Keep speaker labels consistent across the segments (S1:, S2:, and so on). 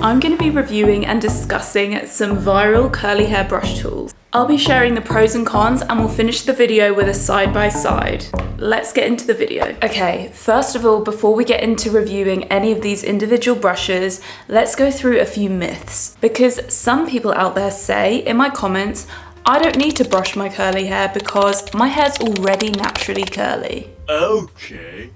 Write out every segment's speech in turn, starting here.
S1: I'm going to be reviewing and discussing some viral curly hair brush tools. I'll be sharing the pros and cons and we'll finish the video with a side-by-side. Let's get into the video. Okay, first of all, before we get into reviewing any of these individual brushes, let's go through a few myths. Because some people out there say in my comments, I don't need to brush my curly hair because my hair's already naturally curly.
S2: Okay.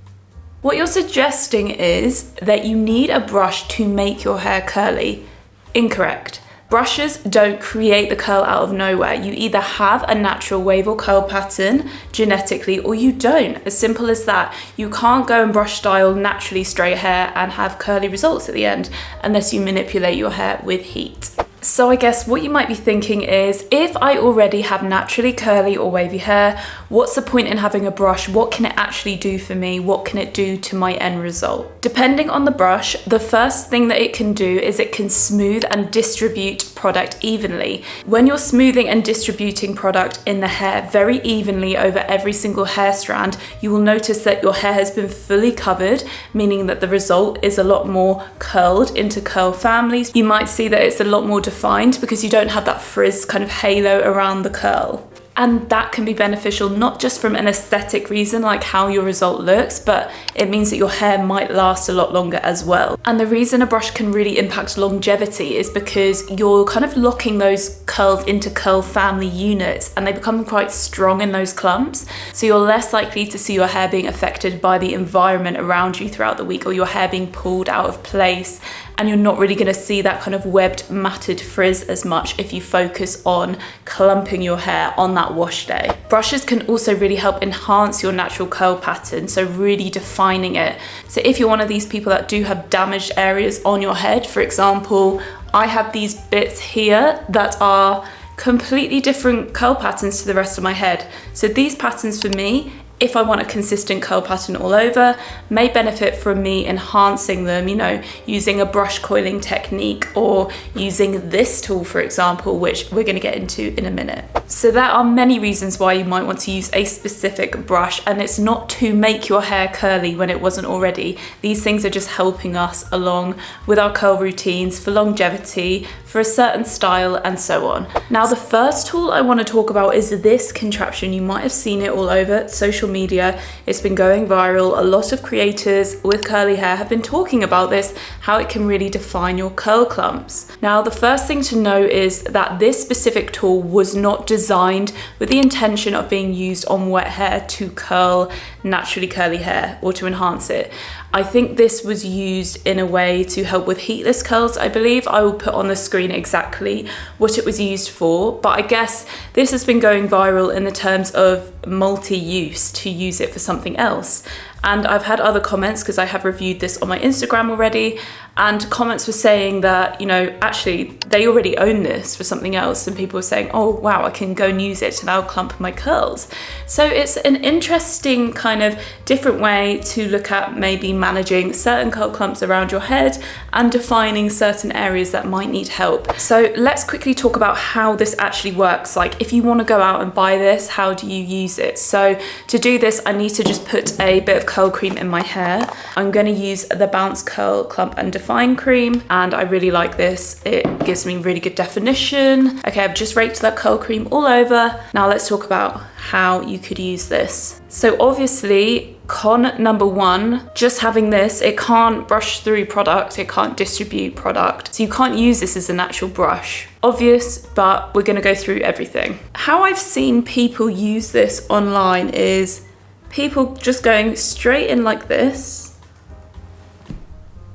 S1: What you're suggesting is that you need a brush to make your hair curly. Incorrect. Brushes don't create the curl out of nowhere. You either have a natural wave or curl pattern genetically or you don't. As simple as that. You can't go and brush style naturally straight hair and have curly results at the end unless you manipulate your hair with heat. So I guess what you might be thinking is, if I already have naturally curly or wavy hair, what's the point in having a brush? What can it actually do for me? What can it do to my end result? Depending on the brush, the first thing that it can do is it can smooth and distribute product evenly. When you're smoothing and distributing product in the hair very evenly over every single hair strand, you will notice that your hair has been fully covered, meaning that the result is a lot more curled into curl families. You might see that it's a lot more defined because you don't have that frizz kind of halo around the curl. And that can be beneficial not just from an aesthetic reason, like how your result looks, but it means that your hair might last a lot longer as well. And the reason a brush can really impact longevity is because you're kind of locking those curls into curl family units and they become quite strong in those clumps. So you're less likely to see your hair being affected by the environment around you throughout the week, or your hair being pulled out of place. And you're not really going to see that kind of webbed matted frizz as much if you focus on clumping your hair on that wash day. Brushes can also really help enhance your natural curl pattern, so really defining it. So if you're one of these people that do have damaged areas on your head, for example, I have these bits here that are completely different curl patterns to the rest of my head. So these patterns for me, if I want a consistent curl pattern all over, may benefit from me enhancing them, you know, using a brush coiling technique or using this tool, for example, which we're gonna get into in a minute. So there are many reasons why you might want to use a specific brush, and it's not to make your hair curly when it wasn't already. These things are just helping us along with our curl routines for longevity, for a certain style, and so on. Now, the first tool I wanna talk about is this contraption. You might have seen it all over social media. It's been going viral. A lot of creators with curly hair have been talking about this, how it can really define your curl clumps. Now, the first thing to know is that this specific tool was not designed with the intention of being used on wet hair to curl naturally curly hair or to enhance it. I think this was used in a way to help with heatless curls, I believe. I will put on the screen exactly what it was used for, but I guess this has been going viral in the terms of multi-use, to use it for something else. And I've had other comments, because I have reviewed this on my Instagram already, and comments were saying that, you know, actually they already own this for something else, and people were saying, oh wow, I can go and use it to now clump my curls. So it's an interesting kind of different way to look at maybe managing certain curl clumps around your head and defining certain areas that might need help. So let's quickly talk about how this actually works. Like, if you want to go out and buy this, how do you use it? So to do this, I need to just put a bit of curl cream in my hair. I'm going to use the Bounce Curl Clump and Define cream, and I really like this. It gives me really good definition. Okay, I've just raked that curl cream all over. Now let's talk about how you could use this. So obviously, con number one, just having this, it can't brush through product, it can't distribute product. So you can't use this as an actual brush. Obvious, but we're gonna go through everything. How I've seen people use this online is people just going straight in like this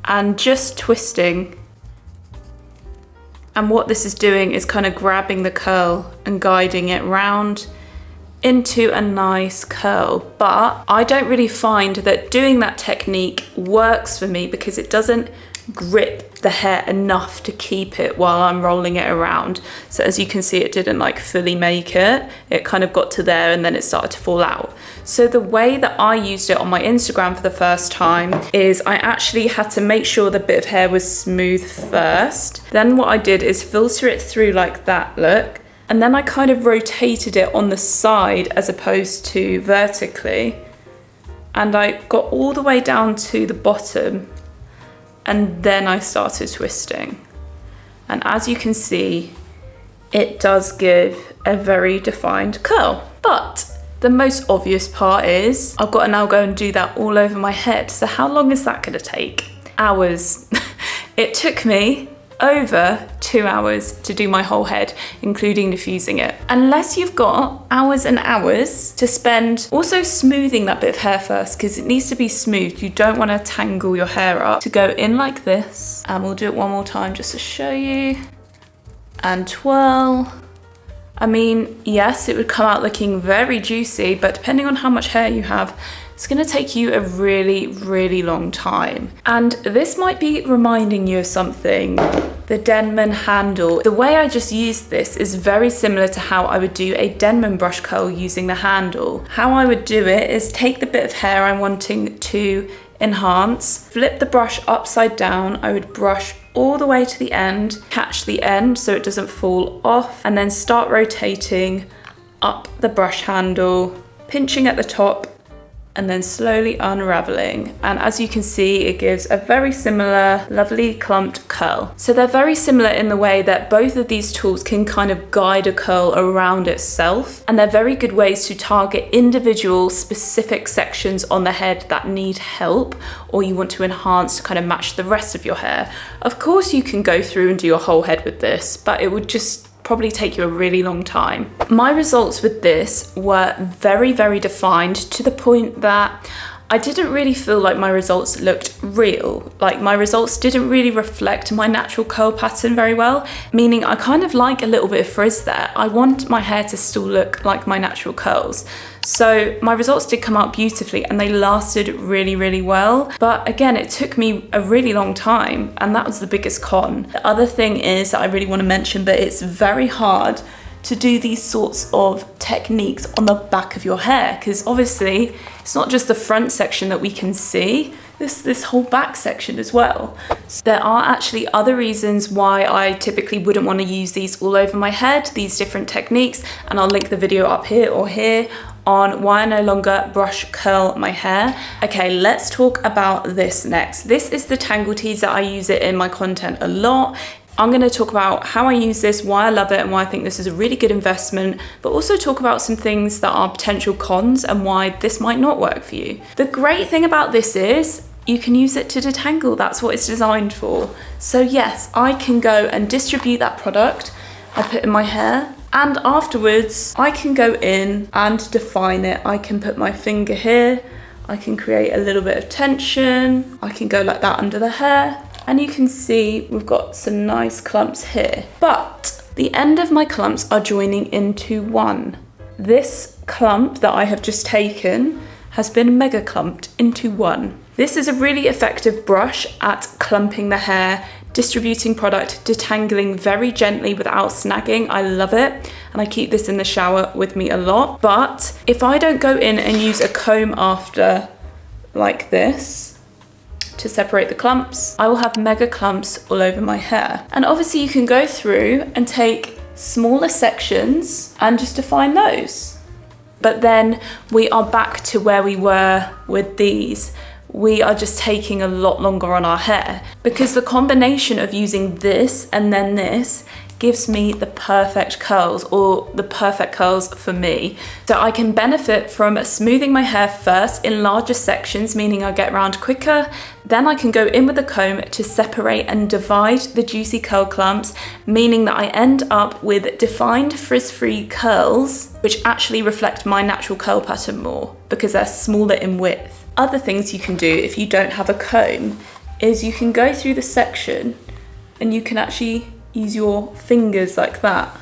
S1: and just twisting. And what this is doing is kind of grabbing the curl and guiding it round into a nice curl. But I don't really find that doing that technique works for me because it doesn't grip the hair enough to keep it while I'm rolling it around. So as you can see, it didn't like fully make it. It kind of got to there and then it started to fall out. So the way that I used it on my Instagram for the first time is I actually had to make sure the bit of hair was smooth first. Then what I did is filter it through like that, look. And then I kind of rotated it on the side as opposed to vertically. And I got all the way down to the bottom. And then I started twisting. And as you can see, it does give a very defined curl. But the most obvious part is I've got to now go and do that all over my head. So how long is that going to take? Hours. It took me over 2 hours to do my whole head, including diffusing it. Unless you've got hours and hours to spend also smoothing that bit of hair first, because it needs to be smooth. You don't want to tangle your hair up. To go in like this, and we'll do it one more time just to show you, and twirl. I mean, yes, it would come out looking very juicy, but depending on how much hair you have, it's going to take you a really, really long time. And this might be reminding you of something. The Denman handle. The way I just used this is very similar to how I would do a Denman brush curl using the handle. How I would do it is take the bit of hair I'm wanting to enhance, flip the brush upside down. I would brush all the way to the end, catch the end so it doesn't fall off, and then start rotating up the brush handle, pinching at the top, and then slowly unraveling. And as you can see, it gives a very similar, lovely clumped curl. So they're very similar in the way that both of these tools can kind of guide a curl around itself. And they're very good ways to target individual specific sections on the head that need help, or you want to enhance to kind of match the rest of your hair. Of course, you can go through and do your whole head with this, but it would just probably take you a really long time. My results with this were very, very defined, to the point that I didn't really feel like my results looked real. Like, my results didn't really reflect my natural curl pattern very well, meaning I kind of like a little bit of frizz there. I want my hair to still look like my natural curls. So my results did come out beautifully and they lasted really, really well. But again, it took me a really long time, and that was the biggest con. The other thing is that I really want to mention, but it's very hard to do these sorts of techniques on the back of your hair, because obviously it's not just the front section that we can see, this whole back section as well. So there are actually other reasons why I typically wouldn't want to use these all over my head, these different techniques, and I'll link the video up here or here on why I no longer brush curl my hair. Okay, let's talk about this next. This is the Tangle Teezer. I use it in my content a lot. I'm going to talk about how I use this, why I love it, and why I think this is a really good investment, but also talk about some things that are potential cons and why this might not work for you. The great thing about this is you can use it to detangle. That's what it's designed for. So yes, I can go and distribute that product I put in my hair, and afterwards I can go in and define it. I can put my finger here, I can create a little bit of tension, I can go like that under the hair, and you can see we've got some nice clumps here. But the end of my clumps are joining into one. This clump that I have just taken has been mega clumped into one. This is a really effective brush at clumping the hair, distributing product, detangling very gently without snagging. I love it, and I keep this in the shower with me a lot. But if I don't go in and use a comb after like this to separate the clumps, I will have mega clumps all over my hair. And obviously you can go through and take smaller sections and just define those. But then we are back to where we were with these. We are just taking a lot longer on our hair, because the combination of using this and then this gives me the perfect curls, or the perfect curls for me. So I can benefit from smoothing my hair first in larger sections, meaning I get around quicker. Then I can go in with a comb to separate and divide the juicy curl clumps, meaning that I end up with defined frizz-free curls, which actually reflect my natural curl pattern more because they're smaller in width. Other things you can do if you don't have a comb is you can go through the section and you can actually use your fingers like that.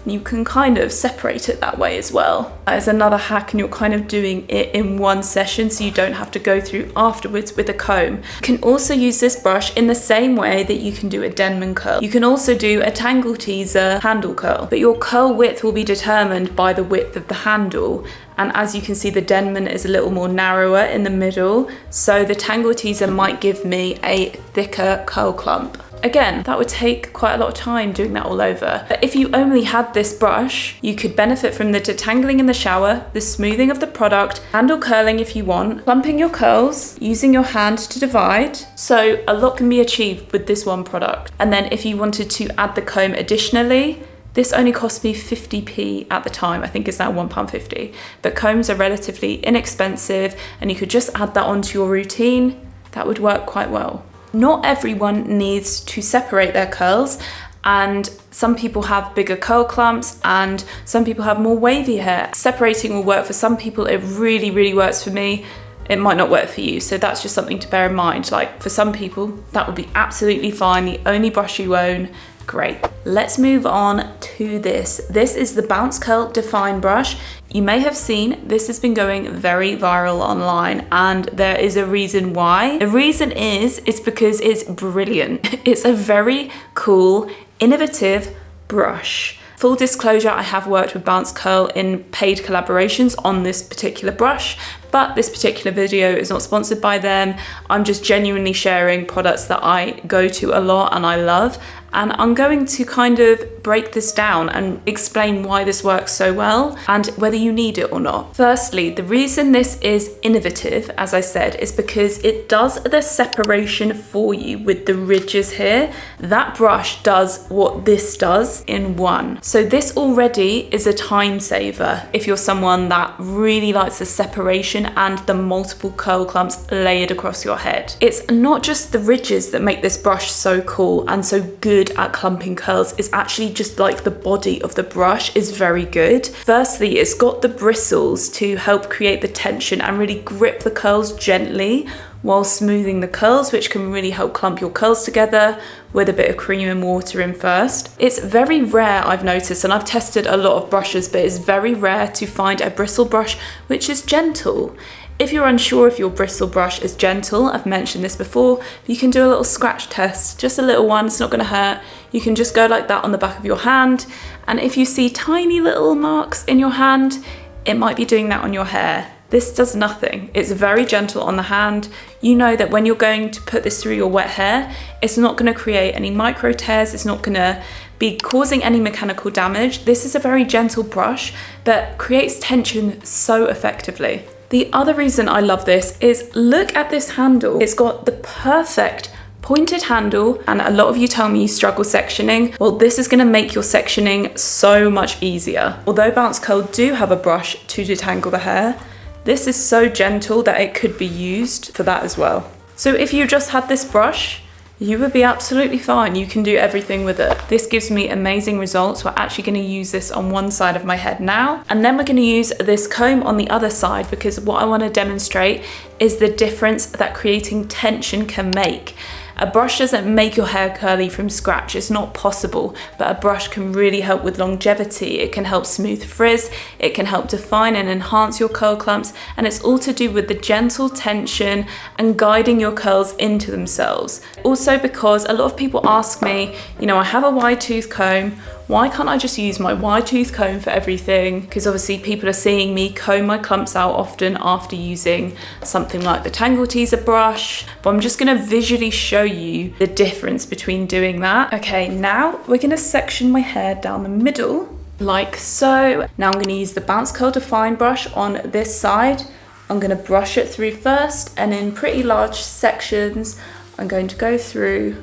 S1: You can kind of separate it that way as well. That is another hack, and you're kind of doing it in one session so you don't have to go through afterwards with a comb. You can also use this brush in the same way that you can do a Denman curl. You can also do a Tangle Teezer handle curl, but your curl width will be determined by the width of the handle. And as you can see, the Denman is a little more narrower in the middle, so the Tangle Teezer might give me a thicker curl clump. Again, that would take quite a lot of time doing that all over. But if you only had this brush, you could benefit from the detangling in the shower, the smoothing of the product, handle curling if you want, clumping your curls, using your hand to divide. So a lot can be achieved with this one product. And then if you wanted to add the comb additionally, this only cost me 50p at the time. I think it's now £1.50. But combs are relatively inexpensive and you could just add that onto your routine. That would work quite well. Not everyone needs to separate their curls, and some people have bigger curl clumps and some people have more wavy hair. Separating will work for some people. It really, really works for me. It might not work for you, so that's just something to bear in mind. Like for some people, that would be absolutely fine. The only brush you own, great. Let's move on to this. This is the Bounce Curl Define Brush. You may have seen this has been going very viral online, and there is a reason why. The reason is because it's brilliant. It's a very cool, innovative brush. Full disclosure, I have worked with Bounce Curl in paid collaborations on this particular brush, but this particular video is not sponsored by them. I'm just genuinely sharing products that I go to a lot and I love. And I'm going to kind of break this down and explain why this works so well and whether you need it or not. Firstly, the reason this is innovative, as I said, is because it does the separation for you with the ridges here. That brush does what this does in one. So this already is a time saver if you're someone that really likes the separation and the multiple curl clumps layered across your head. It's not just the ridges that make this brush so cool and so good at clumping curls, is actually just like the body of the brush is very good. Firstly, it's got the bristles to help create the tension and really grip the curls gently while smoothing the curls, which can really help clump your curls together with a bit of cream and water in first. It's very rare, I've noticed, and I've tested a lot of brushes, but it's very rare to find a bristle brush which is gentle. If you're unsure if your bristle brush is gentle, I've mentioned this before, you can do a little scratch test, just a little one, it's not going to hurt. You can just go like that on the back of your hand, and if you see tiny little marks in your hand, it might be doing that on your hair. This does nothing. It's very gentle on the hand. You know that when you're going to put this through your wet hair, it's not going to create any micro tears, it's not going to be causing any mechanical damage. This is a very gentle brush that creates tension so effectively. The other reason I love this is look at this handle. It's got the perfect pointed handle, and a lot of you tell me you struggle sectioning. Well, this is going to make your sectioning so much easier. Although Bounce Curl do have a brush to detangle the hair, this is so gentle that it could be used for that as well. So if you just had this brush, you would be absolutely fine. You can do everything with it. This gives me amazing results. We're actually going to use this on one side of my head now, and then we're going to use this comb on the other side, because what I want to demonstrate is the difference that creating tension can make. A brush doesn't make your hair curly from scratch, it's not possible, but a brush can really help with longevity. It can help smooth frizz, it can help define and enhance your curl clumps, and it's all to do with the gentle tension and guiding your curls into themselves. Also, because a lot of people ask me, you know, I have a wide tooth comb, why can't I just use my wide tooth comb for everything? Because obviously people are seeing me comb my clumps out often after using something like the Tangle Teezer brush, but I'm just gonna visually show you the difference between doing that. Okay, now we're gonna section my hair down the middle, like so. Now I'm gonna use the Bounce Curl Define brush on this side. I'm gonna brush it through first, and in pretty large sections, I'm going to go through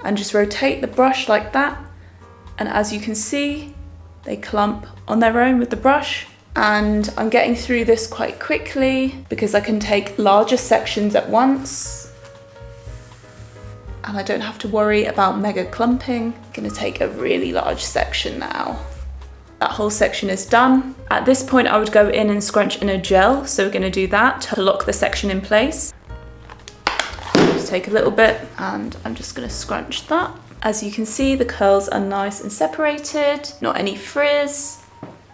S1: and just rotate the brush like that. And as you can see, they clump on their own with the brush. And I'm getting through this quite quickly because I can take larger sections at once. And I don't have to worry about mega clumping. I'm gonna take a really large section now. That whole section is done. At this point, I would go in and scrunch in a gel. So we're gonna do that to lock the section in place. Just take a little bit, and I'm just gonna scrunch that. As you can see, the curls are nice and separated, not any frizz.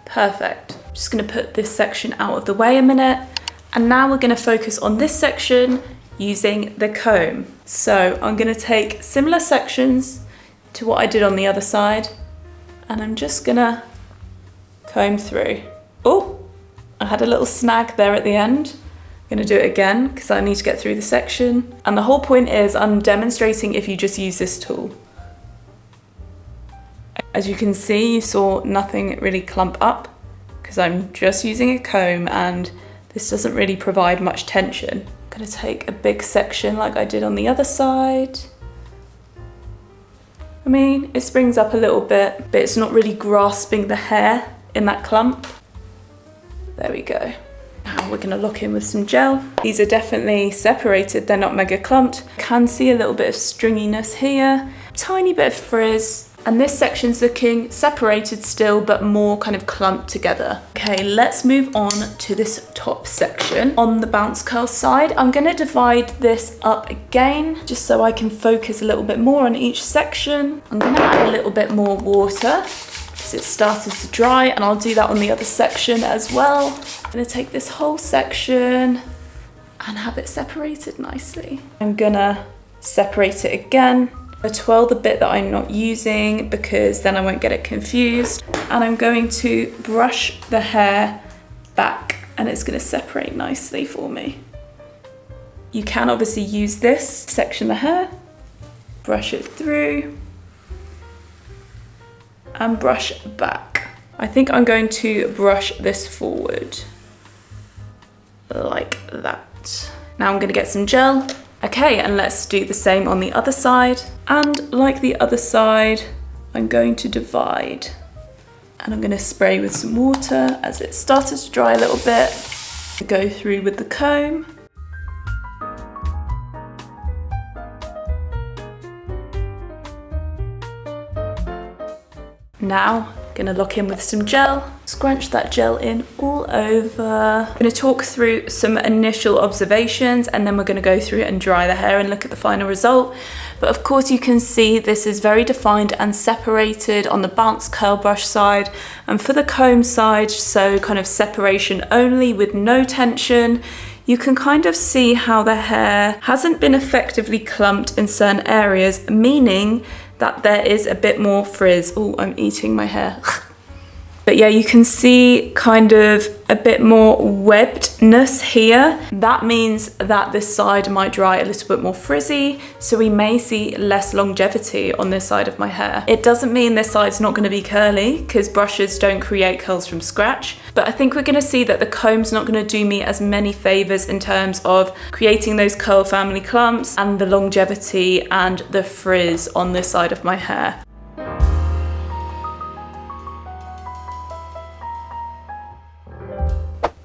S1: Perfect. Just gonna put this section out of the way a minute. And now we're gonna focus on this section using the comb. So I'm gonna take similar sections to what I did on the other side, and I'm just gonna comb through. Oh, I had a little snag there at the end. I'm gonna do it again because I need to get through the section. And the whole point is I'm demonstrating if you just use this tool. As you can see, you saw nothing really clump up because I'm just using a comb and this doesn't really provide much tension. I'm gonna take a big section like I did on the other side. I mean, it springs up a little bit, but it's not really grasping the hair in that clump. There we go. Now we're gonna lock in with some gel. These are definitely separated, they're not mega clumped. Can see a little bit of stringiness here, tiny bit of frizz. And this section's looking separated still, but more kind of clumped together. Okay, let's move on to this top section. On the bounce curl side, I'm gonna divide this up again, just so I can focus a little bit more on each section. I'm gonna add a little bit more water, because it's started to dry, and I'll do that on the other section as well. I'm gonna take this whole section and have it separated nicely. I'm gonna separate it again. I twirl the bit that I'm not using because then I won't get it confused. And I'm going to brush the hair back and it's going to separate nicely for me. You can obviously use this, section the hair, brush it through and brush back. I think I'm going to brush this forward like that. Now I'm going to get some gel. Okay, and let's do the same on the other side. And like the other side, I'm going to divide. And I'm gonna spray with some water as it started to dry a little bit. Go through with the comb. Now, gonna lock in with some gel. Scrunch that gel in all over. I'm gonna talk through some initial observations and then we're gonna go through it and dry the hair and look at the final result. But of course you can see this is very defined and separated on the bounce curl brush side, and for the comb side, so kind of separation only with no tension. You can kind of see how the hair hasn't been effectively clumped in certain areas, meaning that there is a bit more frizz. Oh, I'm eating my hair. But yeah, you can see kind of a bit more webbedness here. That means that this side might dry a little bit more frizzy, so we may see less longevity on this side of my hair. It doesn't mean this side's not gonna be curly, because brushes don't create curls from scratch, but I think we're gonna see that the comb's not gonna do me as many favors in terms of creating those curl family clumps and the longevity and the frizz on this side of my hair.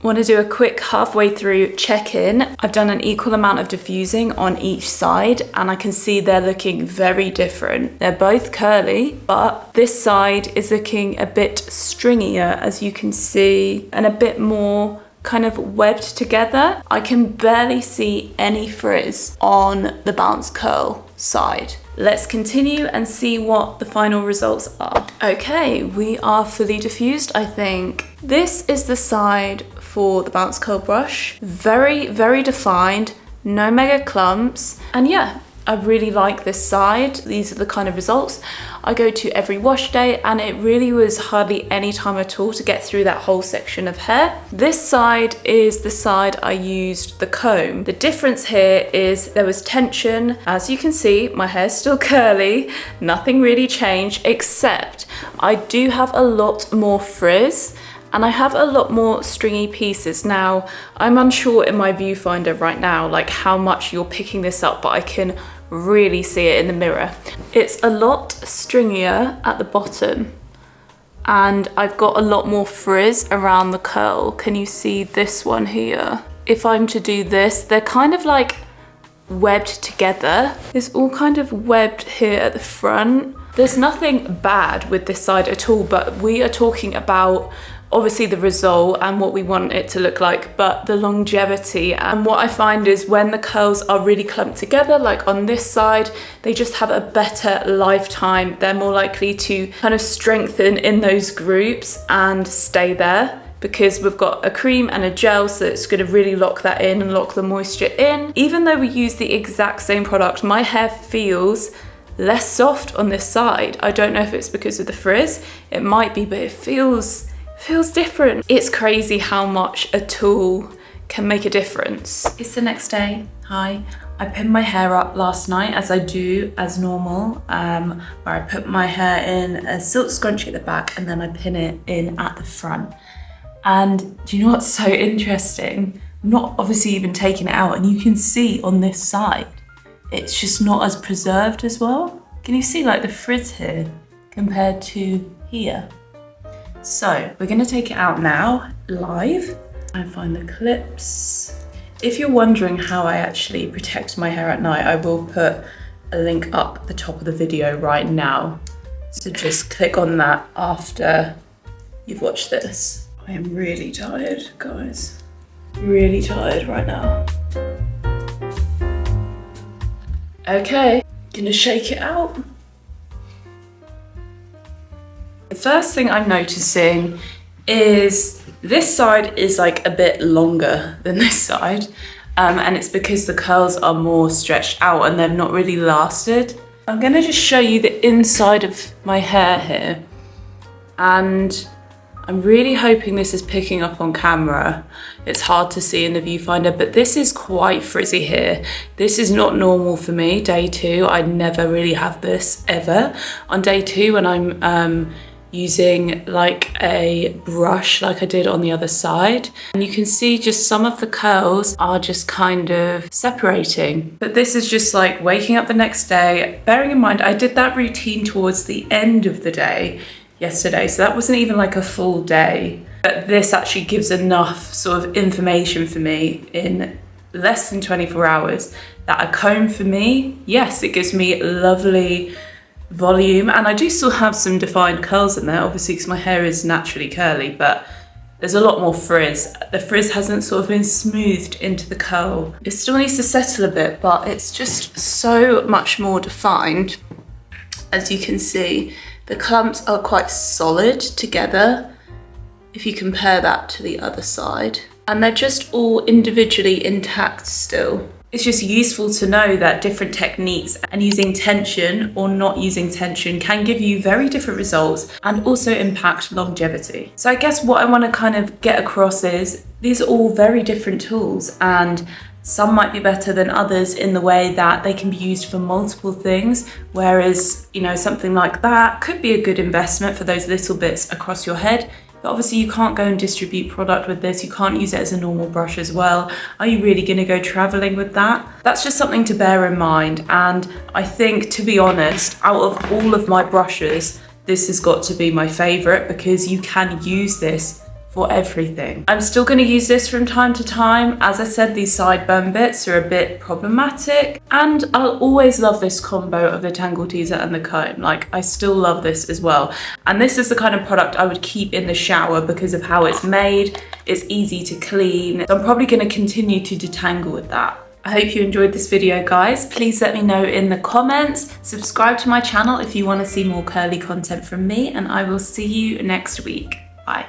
S1: Want to do a quick halfway through check-in. I've done an equal amount of diffusing on each side and I can see they're looking very different. They're both curly, but this side is looking a bit stringier, as you can see, and a bit more kind of webbed together. I can barely see any frizz on the bounce curl side. Let's continue and see what the final results are. Okay, we are fully diffused, I think. This is the side for the bounce curl brush. Very, very defined, no mega clumps. And yeah, I really like this side. These are the kind of results I go to every wash day, and it really was hardly any time at all to get through that whole section of hair. This side is the side I used the comb. The difference here is there was tension. As you can see, my hair's still curly. Nothing really changed, except I do have a lot more frizz and I have a lot more stringy pieces. Now, I'm unsure in my viewfinder right now, like how much you're picking this up, but I can really see it in the mirror. It's a lot stringier at the bottom and I've got a lot more frizz around the curl. Can you see this one here? If I'm to do this, they're kind of like webbed together. It's all kind of webbed here at the front. There's nothing bad with this side at all, but we are talking about obviously the result and what we want it to look like, but the longevity. And what I find is when the curls are really clumped together, like on this side, they just have a better lifetime. They're more likely to kind of strengthen in those groups and stay there, because we've got a cream and a gel, so it's going to really lock that in and lock the moisture in. Even though we use the exact same product, my hair feels less soft on this side. I don't know if it's because of the frizz, it might be, but it feels different. It's crazy how much a tool can make a difference. It's the next day. Hi. I pinned my hair up last night as I do as normal, where I put my hair in a silk scrunchie at the back and then I pin it in at the front. And do you know what's so interesting? I'm not obviously even taking it out, and you can see on this side, it's just not as preserved as well. Can you see like the frizz here compared to here? So we're gonna take it out now, live, and find the clips. If you're wondering how I actually protect my hair at night, I will put a link up at the top of the video right now. So just click on that after you've watched this. I am really tired, guys. Really tired right now. Okay, gonna shake it out. The first thing I'm noticing is this side is like a bit longer than this side, and it's because the curls are more stretched out and they've not really lasted. I'm gonna just show you the inside of my hair here, and I'm really hoping this is picking up on camera. It's hard to see in the viewfinder, but this is quite frizzy here. This is not normal for me. Day 2, I never really have this ever. On day 2, when I'm using like a brush like I did on the other side, and you can see just some of the curls are just kind of separating. But this is just like waking up the next day. Bearing in mind I did that routine towards the end of the day yesterday, so that wasn't even like a full day, but this actually gives enough sort of information for me in less than 24 hours that a comb for me, yes, it gives me lovely volume, and I do still have some defined curls in there, obviously, because my hair is naturally curly, but there's a lot more frizz. The frizz hasn't sort of been smoothed into the curl. It still needs to settle a bit, but it's just so much more defined. As you can see, the clumps are quite solid together if you compare that to the other side, and they're just all individually intact still. It's just useful to know that different techniques and using tension or not using tension can give you very different results and also impact longevity. So I guess what I want to kind of get across is these are all very different tools, and some might be better than others in the way that they can be used for multiple things, whereas, you know, something like that could be a good investment for those little bits across your head. But obviously you can't go and distribute product with this. You can't use it as a normal brush as well. Are you really gonna go traveling with that? That's just something to bear in mind. And I think, to be honest, out of all of my brushes, this has got to be my favorite because you can use this for everything. I'm still going to use this from time to time. As I said, these sideburn bits are a bit problematic, and I'll always love this combo of the Tangle Teezer and the comb. Like, I still love this as well. And this is the kind of product I would keep in the shower because of how it's made. It's easy to clean. So I'm probably going to continue to detangle with that. I hope you enjoyed this video, guys. Please let me know in the comments. Subscribe to my channel if you want to see more curly content from me, and I will see you next week. Bye.